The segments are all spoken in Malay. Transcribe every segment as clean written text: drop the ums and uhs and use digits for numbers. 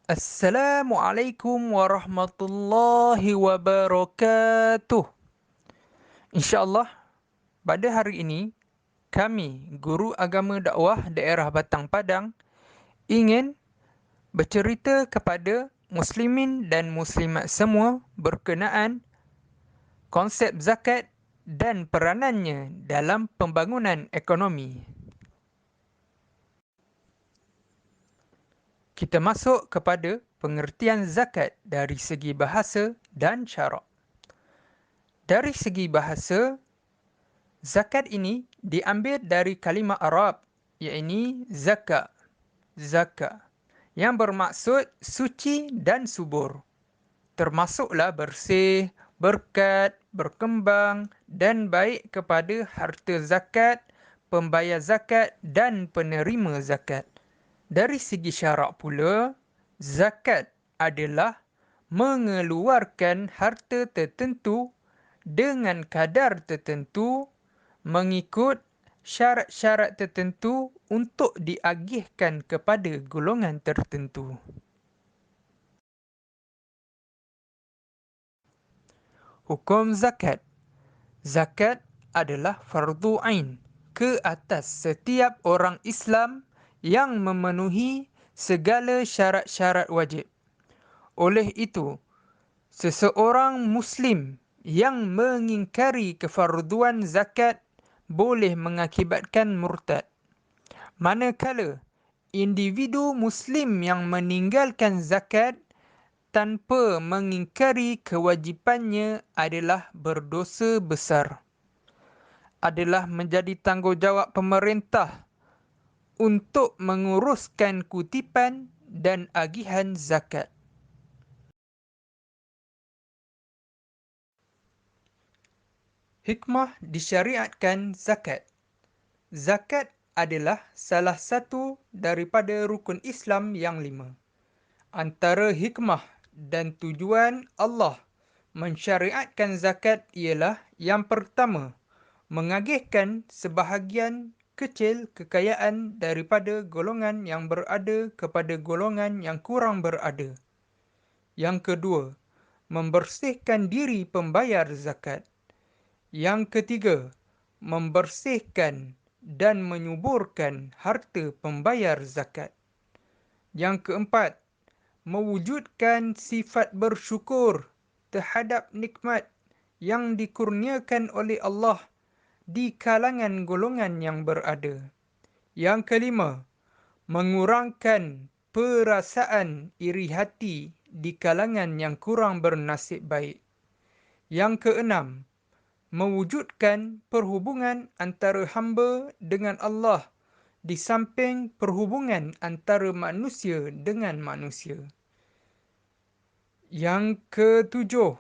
Assalamualaikum warahmatullahi wabarakatuh. InsyaAllah, pada hari ini, kami, Guru Agama Dakwah Daerah Batang Padang, ingin bercerita kepada Muslimin dan Muslimat semua berkenaan konsep zakat dan peranannya dalam pembangunan ekonomi. Kita masuk kepada pengertian zakat dari segi bahasa dan syarak. Dari segi bahasa, zakat ini diambil dari kalimah Arab, iaitu zaka, yang bermaksud suci dan subur. Termasuklah bersih, berkat, berkembang dan baik kepada harta zakat, pembayar zakat dan penerima zakat. Dari segi syarak pula, zakat adalah mengeluarkan harta tertentu dengan kadar tertentu mengikut syarat-syarat tertentu untuk diagihkan kepada golongan tertentu. Hukum zakat. Zakat adalah fardu ain ke atas setiap orang Islam yang memenuhi segala syarat-syarat wajib. Oleh itu, seseorang Muslim yang mengingkari kefarduan zakat boleh mengakibatkan murtad. Manakala individu Muslim yang meninggalkan zakat tanpa mengingkari kewajipannya adalah berdosa besar. Adalah menjadi tanggungjawab pemerintah untuk menguruskan kutipan dan agihan zakat. Hikmah disyariatkan zakat. Zakat adalah salah satu daripada rukun Islam yang 5. Antara hikmah dan tujuan Allah mensyariatkan zakat ialah yang pertama, mengagihkan sebahagian kecil kekayaan daripada golongan yang berada kepada golongan yang kurang berada. Yang kedua, membersihkan diri pembayar zakat. Yang ketiga, membersihkan dan menyuburkan harta pembayar zakat. Yang keempat, mewujudkan sifat bersyukur terhadap nikmat yang dikurniakan oleh Allah di kalangan golongan yang berada. Yang kelima, mengurangkan perasaan iri hati di kalangan yang kurang bernasib baik. Yang keenam, mewujudkan perhubungan antara hamba dengan Allah di samping perhubungan antara manusia dengan manusia. Yang ketujuh,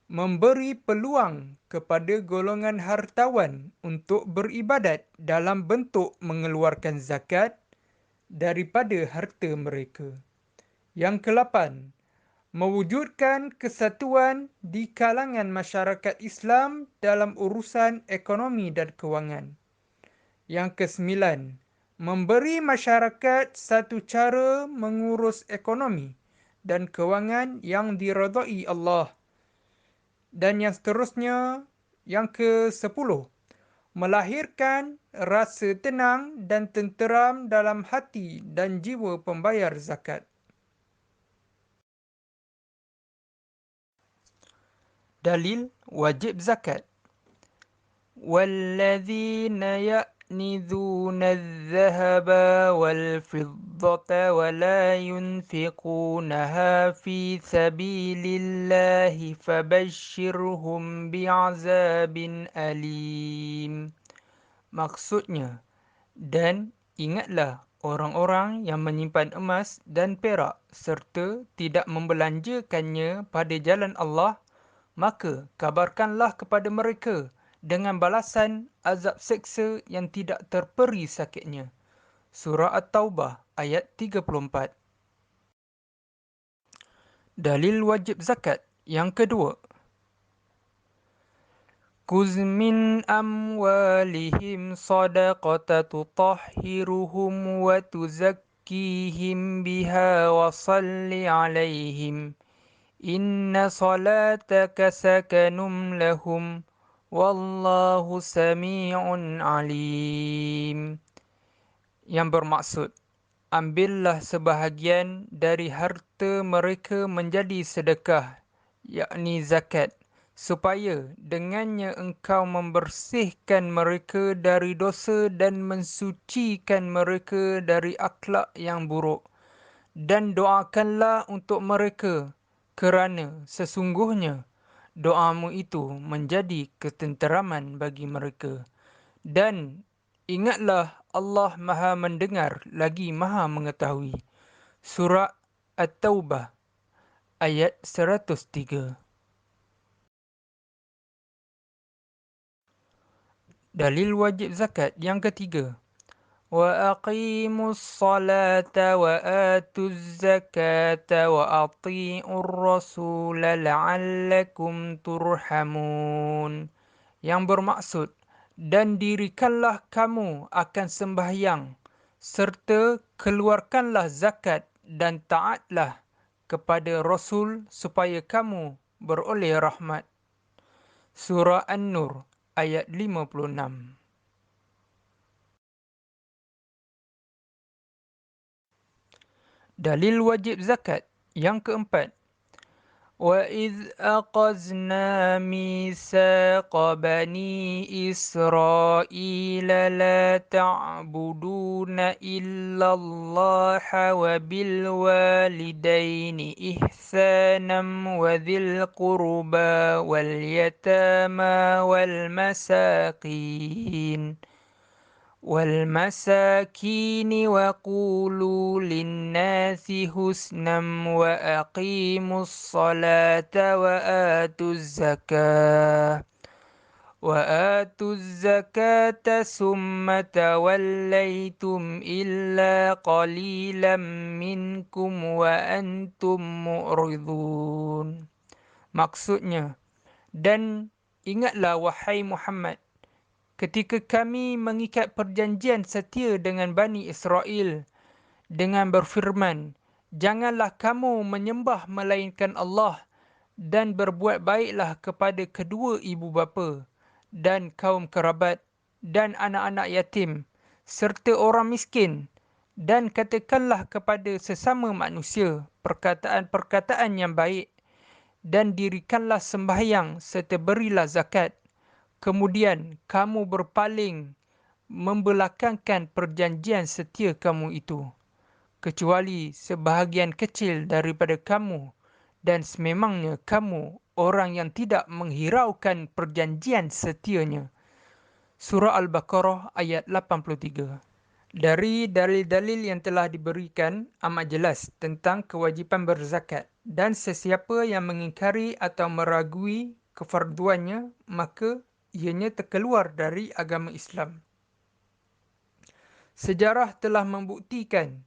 memberi peluang kepada golongan hartawan untuk beribadat dalam bentuk mengeluarkan zakat daripada harta mereka. Yang kelapan, mewujudkan kesatuan di kalangan masyarakat Islam dalam urusan ekonomi dan kewangan. Yang kesembilan, memberi masyarakat satu cara mengurus ekonomi dan kewangan yang diredai Allah. Dan yang seterusnya, yang ke-10, melahirkan rasa tenang dan tenteram dalam hati dan jiwa pembayar zakat. Dalil wajib zakat. وَالَّذِينَ يَكْنِزُونَ الذَّهَبَ وَالْفِضَّةَ وَلَا يُنْفِقُونَهَا فِي سَبِيلِ اللَّهِ فَبَشِّرْهُم بِعَذَابٍ أَلِيمٍ. Maksudnya, dan ingatlah orang-orang yang menyimpan emas dan perak serta tidak membelanjakannya pada jalan Allah, maka kabarkanlah kepada mereka dengan balasan azab seksa yang tidak terperi sakitnya. Surah At-Taubah ayat 34. Dalil wajib zakat yang kedua. Kuz min amwalihim sadaqata tutahhiruhum wa وزكيهم بها وصل عليهم إن صلاتك سكن لهم والله سميع عليم. Yang bermaksud, ambillah sebahagian dari harta mereka menjadi sedekah, yakni zakat, supaya dengannya engkau membersihkan mereka dari dosa dan mensucikan mereka dari akhlak yang buruk. Dan doakanlah untuk mereka, kerana sesungguhnya doamu itu menjadi ketenteraman bagi mereka. Dan ingatlah Allah Maha mendengar lagi Maha mengetahui. Surah At-Taubah ayat 103. Dalil wajib zakat yang ketiga. وَأَقِيمُوا الصَّلَاةَ وَآتُوا الزَّكَاةَ وَأَطِيعُوا الرَّسُولَ لَعَلَّكُمْ تُرْحَمُونَ. Yang bermaksud, dan dirikanlah kamu akan sembahyang, serta keluarkanlah zakat dan taatlah kepada Rasul supaya kamu beroleh rahmat. Surah An-Nur ayat 56. Dalil wajib zakat yang keempat. وَإِذْ أَخَذْنَا مِيثَاقَ بَنِي إِسْرَائِيلَ لَا تَعْبُدُونَ إِلَّا اللَّهَ وَبِالْوَالِدَيْنِ إِحْسَانًا وَذِي الْقُرْبَى وَالْيَتَامَى وَالْمَسَاكِينِ وَقُولُوا لِلنَّاسِ حُسْنًا وَأَقِيمُوا الصَّلَاةَ وَآتُوا الزَّكَاةَ ثُمَّ تَوَلَّيْتُمْ إِلَّا قَلِيلًا مِنْكُمْ وَأَنْتُمْ مُعْرِضُونَ. Maksudnya, dan ingatlah wahai Muhammad, ketika kami mengikat perjanjian setia dengan Bani Israel dengan berfirman, janganlah kamu menyembah melainkan Allah dan berbuat baiklah kepada kedua ibu bapa dan kaum kerabat dan anak-anak yatim serta orang miskin, dan katakanlah kepada sesama manusia perkataan-perkataan yang baik, dan dirikanlah sembahyang serta berilah zakat. Kemudian kamu berpaling membelakangkan perjanjian setia kamu itu, kecuali sebahagian kecil daripada kamu, dan sememangnya kamu orang yang tidak menghiraukan perjanjian setianya. Surah Al-Baqarah ayat 83. Dari dalil-dalil yang telah diberikan amat jelas tentang kewajipan berzakat, dan sesiapa yang mengingkari atau meragui kefarduannya, maka ianya terkeluar dari agama Islam. Sejarah telah membuktikan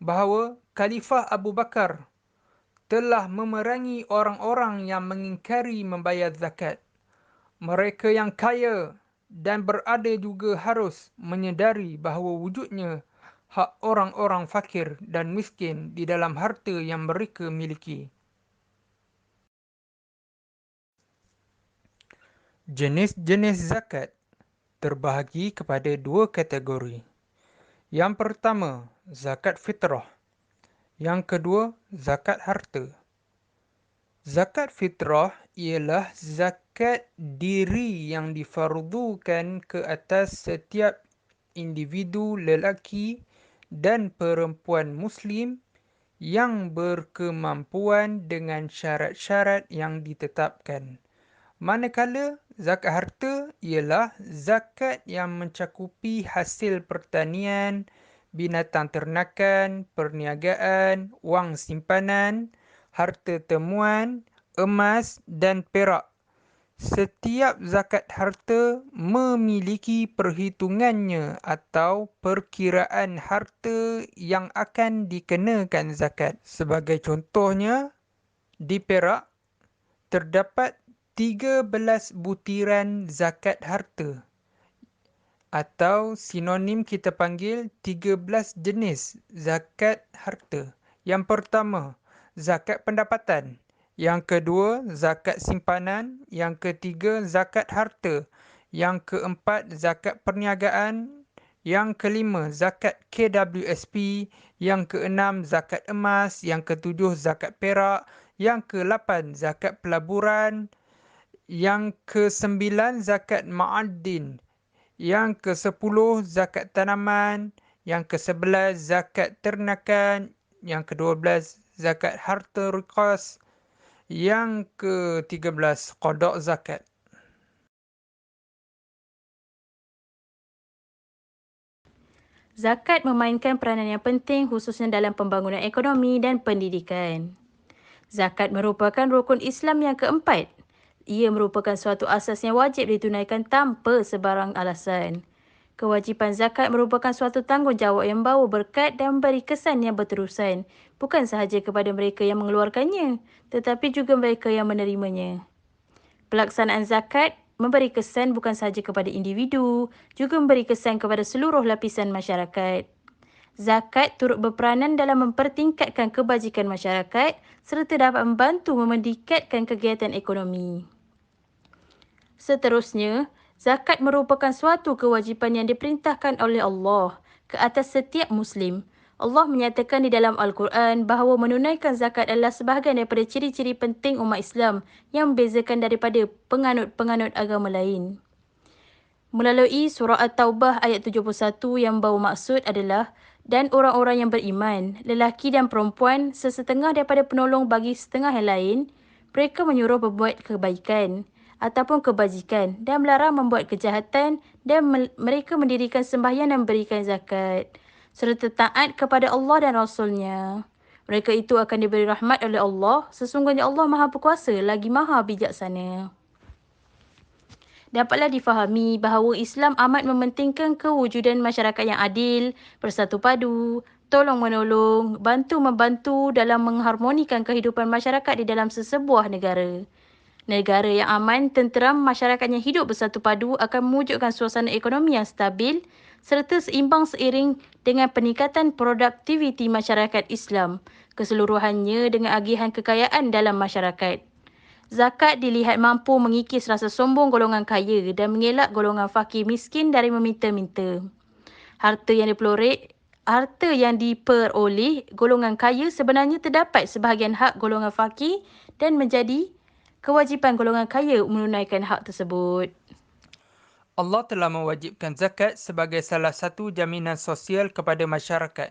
bahawa Khalifah Abu Bakar telah memerangi orang-orang yang mengingkari membayar zakat. Mereka yang kaya dan berada juga harus menyedari bahawa wujudnya hak orang-orang fakir dan miskin di dalam harta yang mereka miliki. Jenis-jenis zakat terbahagi kepada dua kategori. Yang pertama, zakat fitrah. Yang kedua, zakat harta. Zakat fitrah ialah zakat diri yang difardukan ke atas setiap individu lelaki dan perempuan Muslim yang berkemampuan dengan syarat-syarat yang ditetapkan. Manakala zakat harta ialah zakat yang mencakupi hasil pertanian, binatang ternakan, perniagaan, wang simpanan, harta temuan, emas dan perak. Setiap zakat harta memiliki perhitungannya atau perkiraan harta yang akan dikenakan zakat. Sebagai contohnya, di Perak terdapat 13 butiran zakat harta, atau sinonim kita panggil 13 jenis zakat harta. Yang pertama, zakat pendapatan. Yang kedua, zakat simpanan. Yang ketiga, zakat harta. Yang keempat, zakat perniagaan. Yang kelima, zakat KWSP. Yang keenam, zakat emas. Yang ketujuh, zakat perak. Yang ke-8, zakat pelaburan. Yang ke-9, zakat ma'adin. Yang ke-10, zakat tanaman. Yang ke-11, zakat ternakan. Yang ke-12, zakat harta rikas. Yang ke-13, qada' zakat. Zakat memainkan peranan yang penting khususnya dalam pembangunan ekonomi dan pendidikan. Zakat merupakan rukun Islam yang keempat. Ia merupakan suatu asas yang wajib ditunaikan tanpa sebarang alasan. Kewajipan zakat merupakan suatu tanggungjawab yang bawa berkat dan memberi kesan yang berterusan, bukan sahaja kepada mereka yang mengeluarkannya, tetapi juga mereka yang menerimanya. Pelaksanaan zakat memberi kesan bukan sahaja kepada individu, juga memberi kesan kepada seluruh lapisan masyarakat. Zakat turut berperanan dalam mempertingkatkan kebajikan masyarakat serta dapat membantu memendekatkan kegiatan ekonomi. Seterusnya, zakat merupakan suatu kewajipan yang diperintahkan oleh Allah ke atas setiap Muslim. Allah menyatakan di dalam Al-Quran bahawa menunaikan zakat adalah sebahagian daripada ciri-ciri penting umat Islam yang membezakan daripada penganut-penganut agama lain. Melalui surah At-Taubah ayat 71 yang bawa maksud adalah dan orang-orang yang beriman, lelaki dan perempuan, sesetengah daripada penolong bagi setengah yang lain, mereka menyuruh berbuat kebaikan ataupun kebajikan dan melarang membuat kejahatan dan mereka mendirikan sembahyang dan memberikan zakat serta taat kepada Allah dan Rasulnya. Mereka itu akan diberi rahmat oleh Allah. Sesungguhnya Allah Maha Berkuasa lagi Maha Bijaksana. Dapatlah difahami bahawa Islam amat mementingkan kewujudan masyarakat yang adil, bersatu padu, tolong-menolong, bantu-membantu dalam mengharmonikan kehidupan masyarakat di dalam sesebuah negara. Negara yang aman, tenteram, masyarakatnya hidup bersatu padu akan mewujudkan suasana ekonomi yang stabil serta seimbang seiring dengan peningkatan produktiviti masyarakat Islam keseluruhannya dengan agihan kekayaan dalam masyarakat. Zakat dilihat mampu mengikis rasa sombong golongan kaya dan mengelak golongan fakir miskin dari meminta-minta. Harta yang diperoleh golongan kaya sebenarnya terdapat sebahagian hak golongan fakir dan menjadi kewajipan golongan kaya menunaikan hak tersebut. Allah telah mewajibkan zakat sebagai salah satu jaminan sosial kepada masyarakat,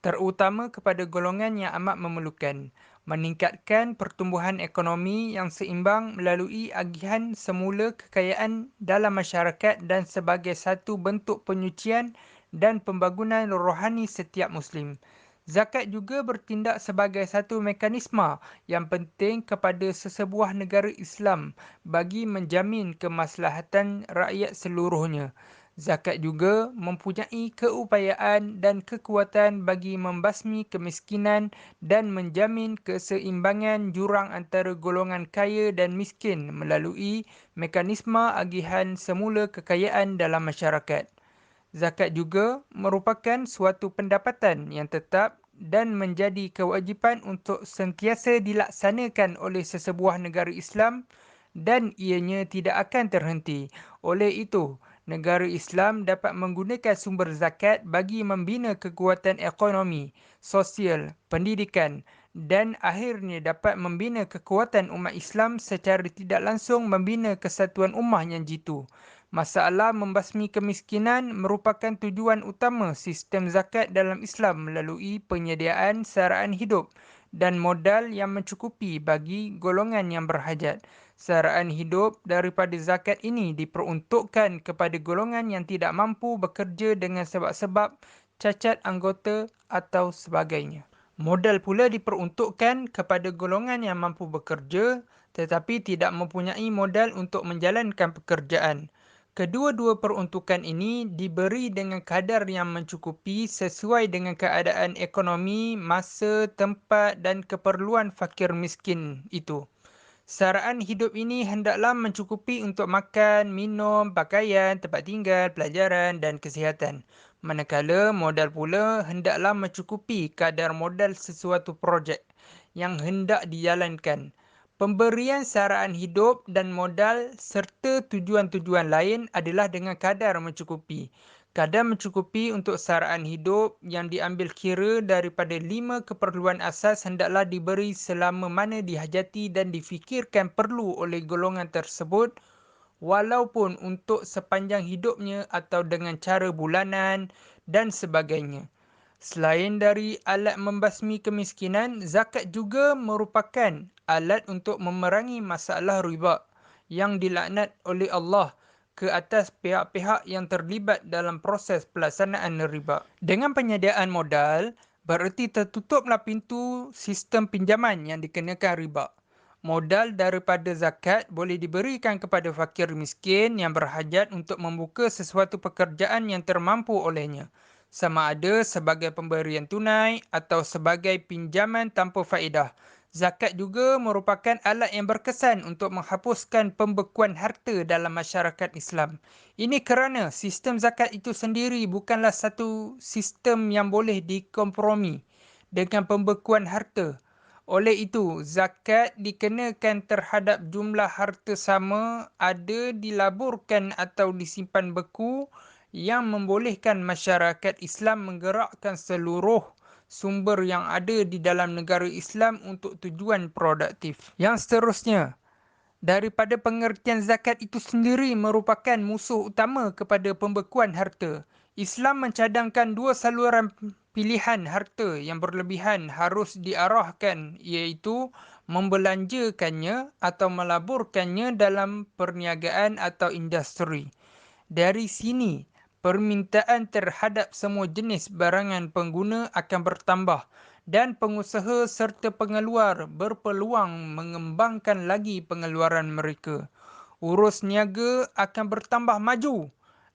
terutama kepada golongan yang amat memerlukan, meningkatkan pertumbuhan ekonomi yang seimbang melalui agihan semula kekayaan dalam masyarakat dan sebagai satu bentuk penyucian dan pembangunan rohani setiap Muslim. Zakat juga bertindak sebagai satu mekanisme yang penting kepada sesebuah negara Islam bagi menjamin kemaslahatan rakyat seluruhnya. Zakat juga mempunyai keupayaan dan kekuatan bagi membasmi kemiskinan dan menjamin keseimbangan jurang antara golongan kaya dan miskin melalui mekanisme agihan semula kekayaan dalam masyarakat. Zakat juga merupakan suatu pendapatan yang tetap dan menjadi kewajipan untuk sentiasa dilaksanakan oleh sesebuah negara Islam dan ianya tidak akan terhenti. Oleh itu, negara Islam dapat menggunakan sumber zakat bagi membina kekuatan ekonomi, sosial, pendidikan dan akhirnya dapat membina kekuatan umat Islam secara tidak langsung membina kesatuan ummah yang jitu. Masalah membasmi kemiskinan merupakan tujuan utama sistem zakat dalam Islam melalui penyediaan saraan hidup dan modal yang mencukupi bagi golongan yang berhajat. Saraan hidup daripada zakat ini diperuntukkan kepada golongan yang tidak mampu bekerja dengan sebab-sebab cacat anggota atau sebagainya. Modal pula diperuntukkan kepada golongan yang mampu bekerja tetapi tidak mempunyai modal untuk menjalankan pekerjaan. Kedua-dua peruntukan ini diberi dengan kadar yang mencukupi sesuai dengan keadaan ekonomi, masa, tempat dan keperluan fakir miskin itu. Saraan hidup ini hendaklah mencukupi untuk makan, minum, pakaian, tempat tinggal, pelajaran dan kesihatan. Manakala modal pula hendaklah mencukupi kadar modal sesuatu projek yang hendak dijalankan. Pemberian saraan hidup dan modal serta tujuan-tujuan lain adalah dengan kadar mencukupi. Kadar mencukupi untuk saraan hidup yang diambil kira daripada 5 keperluan asas hendaklah diberi selama mana dihajati dan difikirkan perlu oleh golongan tersebut, walaupun untuk sepanjang hidupnya atau dengan cara bulanan dan sebagainya. Selain dari alat membasmi kemiskinan, zakat juga merupakan alat untuk memerangi masalah riba yang dilaknat oleh Allah ke atas pihak-pihak yang terlibat dalam proses pelaksanaan riba. Dengan penyediaan modal, bererti tertutuplah pintu sistem pinjaman yang dikenakan riba. Modal daripada zakat boleh diberikan kepada fakir miskin yang berhajat untuk membuka sesuatu pekerjaan yang termampu olehnya, sama ada sebagai pemberian tunai atau sebagai pinjaman tanpa faedah. Zakat juga merupakan alat yang berkesan untuk menghapuskan pembekuan harta dalam masyarakat Islam. Ini kerana sistem zakat itu sendiri bukanlah satu sistem yang boleh dikompromi dengan pembekuan harta. Oleh itu, zakat dikenakan terhadap jumlah harta sama ada dilaburkan atau disimpan beku yang membolehkan masyarakat Islam menggerakkan seluruh sumber yang ada di dalam negara Islam untuk tujuan produktif. Yang seterusnya, daripada pengertian zakat itu sendiri merupakan musuh utama kepada pembekuan harta. Islam mencadangkan dua saluran pilihan harta yang berlebihan harus diarahkan, iaitu membelanjakannya atau melaburkannya dalam perniagaan atau industri. Dari sini, permintaan terhadap semua jenis barangan pengguna akan bertambah dan pengusaha serta pengeluar berpeluang mengembangkan lagi pengeluaran mereka. Urus niaga akan bertambah maju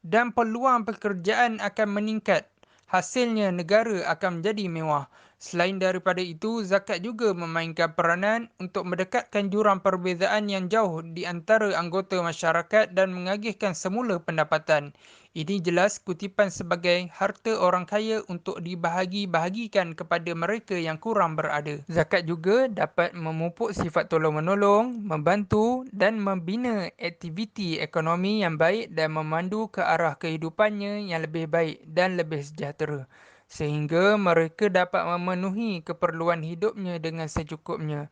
dan peluang pekerjaan akan meningkat. Hasilnya negara akan menjadi mewah. Selain daripada itu, zakat juga memainkan peranan untuk mendekatkan jurang perbezaan yang jauh di antara anggota masyarakat dan mengagihkan semula pendapatan. Ini jelas kutipan sebagai harta orang kaya untuk dibahagi-bahagikan kepada mereka yang kurang berada. Zakat juga dapat memupuk sifat tolong-menolong, membantu dan membina aktiviti ekonomi yang baik dan memandu ke arah kehidupannya yang lebih baik dan lebih sejahtera, sehingga mereka dapat memenuhi keperluan hidupnya dengan secukupnya,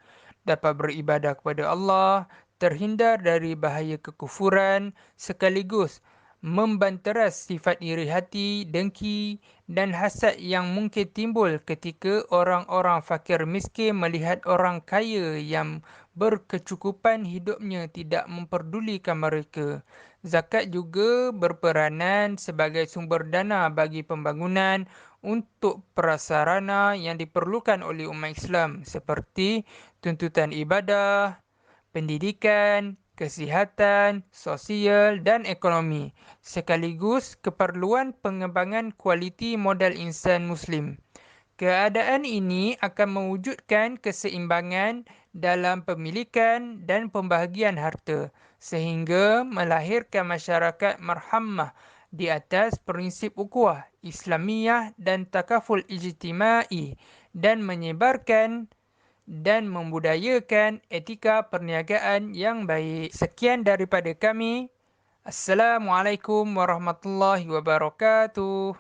dapat beribadah kepada Allah, terhindar dari bahaya kekufuran, sekaligus membanteras sifat iri hati, dengki dan hasad yang mungkin timbul ketika orang-orang fakir miskin melihat orang kaya yang berkecukupan hidupnya tidak memperdulikan mereka. Zakat juga berperanan sebagai sumber dana bagi pembangunan untuk prasarana yang diperlukan oleh umat Islam seperti tuntutan ibadah, pendidikan, kesihatan, sosial dan ekonomi, sekaligus keperluan pengembangan kualiti modal insan Muslim. Keadaan ini akan mewujudkan keseimbangan dalam pemilikan dan pembahagian harta, sehingga melahirkan masyarakat marhamah di atas prinsip ukhuwah Islamiyah dan takaful ijtimai dan menyebarkan dan membudayakan etika perniagaan yang baik. Sekian daripada kami. Assalamualaikum warahmatullahi wabarakatuh.